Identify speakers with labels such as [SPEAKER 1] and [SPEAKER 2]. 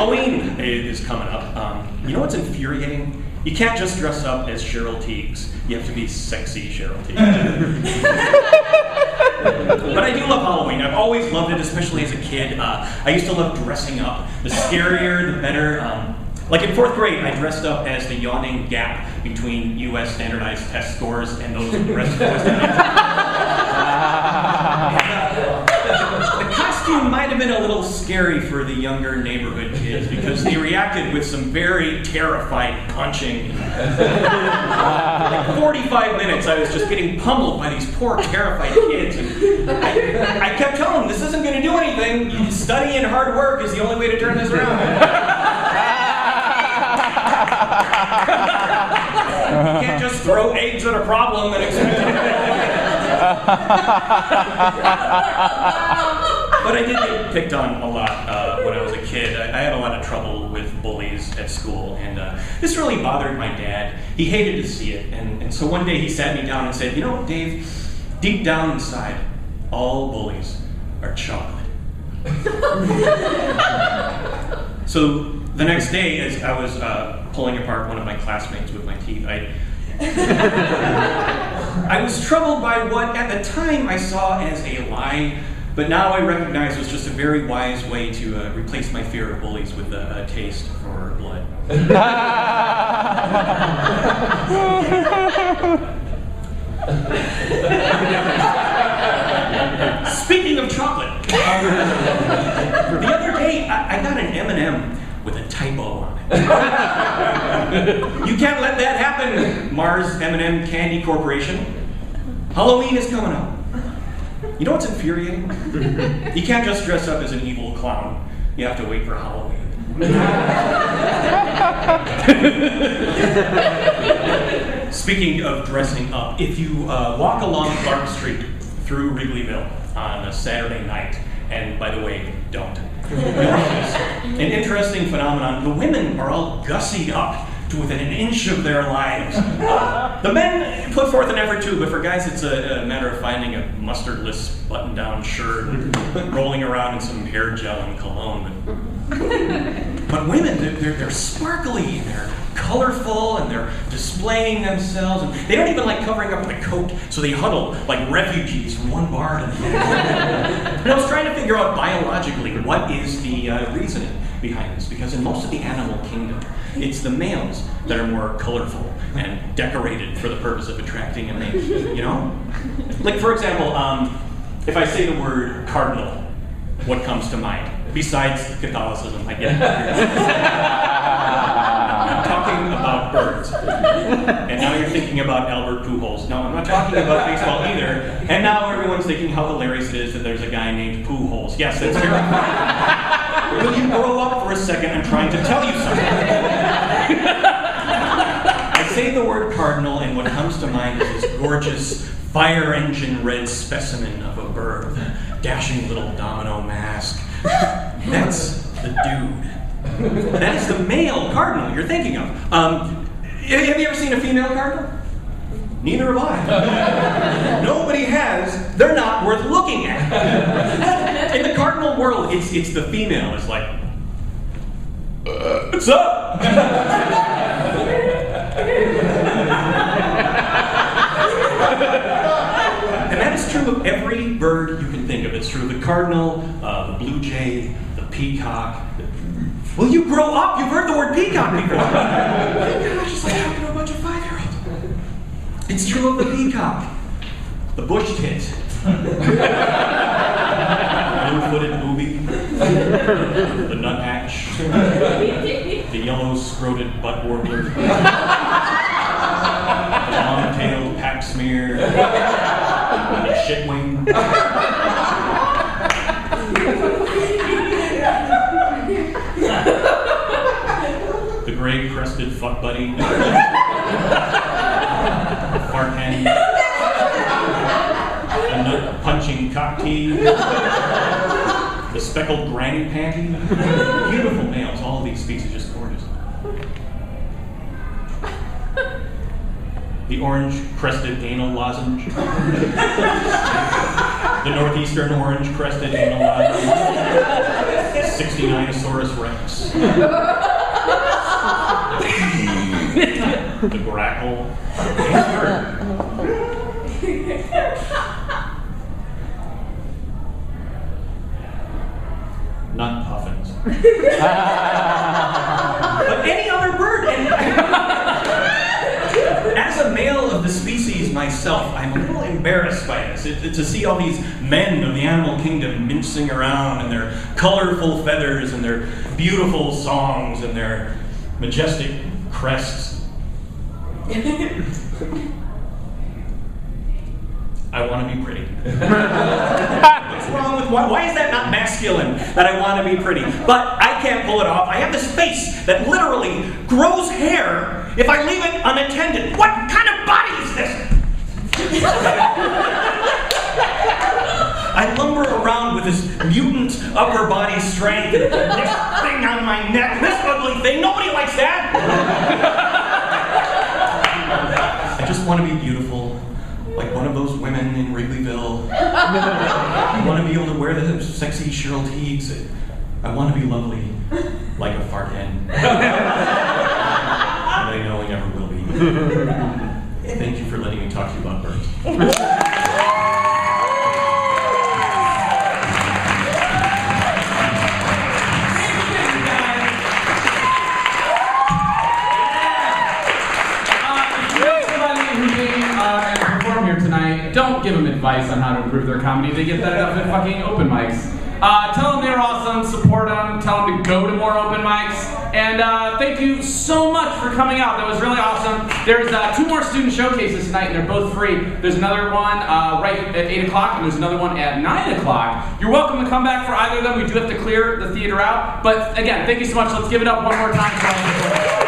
[SPEAKER 1] Halloween is coming up. You know what's infuriating? You can't just dress up as Cheryl Tiegs. You have to be sexy Cheryl Tiegs. But I do love Halloween. I've always loved it, especially as a kid. I used to love dressing up. The scarier, the better. Like in 4th grade, I dressed up as the yawning gap between U.S. standardized test scores and those of the rest of the West Indies. The costume might have been a little scary for the younger neighborhood kids because they reacted with some very terrified punching. Like 45 minutes, I was just getting pummeled by these poor, terrified kids. And I kept telling them, this isn't going to do anything. Study and hard work is the only way to turn this around. You can't just throw eggs at a problem and expect it. But I did get picked on a lot when I was a kid. I had a lot of trouble with bullies at school, and this really bothered my dad. He hated to see it, and so one day he sat me down and said, you know, Dave, deep down inside, all bullies are chocolate. So the next day, as I was pulling apart one of my classmates with my teeth, I was troubled by what at the time I saw as a lie, but now I recognize was just a very wise way to replace my fear of bullies with a taste for blood. Speaking of chocolate, the other day I got an M&M with a typo on it. You can't let that happen, Mars M&M Candy Corporation. Halloween is coming up. You know what's infuriating? You can't just dress up as an evil clown. You have to wait for Halloween. Speaking of dressing up, if you walk along Clark Street through Wrigleyville on a Saturday night, and by the way, don't, you'll notice an interesting phenomenon. The women are all gussied up to within an inch of their lives. The men put forth an effort too, but for guys it's a matter of finding a mustardless button-down shirt and rolling around in some hair gel and cologne. But women, they're sparkly, and they're colorful, and they're displaying themselves, and they don't even like covering up with a coat, so they huddle like refugees from one bar to the next. And I was trying to figure out biologically what is the reasoning behind this, because in most of the animal kingdom, it's the males that are more colorful and decorated for the purpose of attracting a mate, you know? Like, for example, if I say the word cardinal, what comes to mind? Besides Catholicism, I get it. I'm talking about birds. And now you're thinking about Albert Pujols. No, I'm not talking about baseball either. And now everyone's thinking how hilarious it is that there's a guy named Pujols. Yes, that's terrifying. Will you grow up for a second? I'm trying to tell you something. I say the word cardinal, and what comes to mind is this gorgeous fire engine red specimen of a bird with a dashing little domino mask. That's the dude. That is the male cardinal you're thinking of. Have you ever seen a female cardinal? Neither have I. Nobody has. They're not worth looking at. In the cardinal world, it's the female. It's like, what's up? And that is true of every bird you can think of. It's true of the cardinal, the blue jay, the peacock. Will you grow up? You've heard the word peacock before. Oh my gosh, it's like talking to a bunch of 5-year-olds. It's true of the peacock, the bush tit, blue-footed booby, the nuthatch, the yellow-scroted butt warbler, the long-tailed pack smear, the shitwing. The gray-crested fuck buddy, the fart hen, the nut-punching cockatoo, the speckled granny panty. Beautiful males. All of these species are just gorgeous. The orange-crested anal lozenge. The northeastern orange-crested anal lozenge. 69osaurus rex. The grackle. Not puffins. But any other bird. And as a male of the species myself, I'm a little embarrassed by this. To see all these men of the animal kingdom mincing around and their colorful feathers and their beautiful songs and their majestic crests. I want to be pretty. What's wrong with why is that not masculine that I want to be pretty? But I can't pull it off. I have this face that literally grows hair if I leave it unattended. What kind of body is this? I lumber around with this mutant upper body strength and this thing on my neck, this ugly thing. Nobody likes that. I just want to be beautiful. Like one of those women in Wrigleyville. I want to be able to wear the sexy Cheryl Teagues. I want to be lovely, like a fart hen. And I know I never will be. Thank you for letting me talk to you about birds.
[SPEAKER 2] Don't give them advice on how to improve their comedy. They get that enough at fucking open mics. Tell them they're awesome, support them, tell them to go to more open mics. And thank you so much for coming out. That was really awesome. There's 2 more student showcases tonight, and they're both free. There's another one right at 8 o'clock, and there's another one at 9 o'clock. You're welcome to come back for either of them. We do have to clear the theater out. But again, thank you so much. Let's give it up one more time for all the support.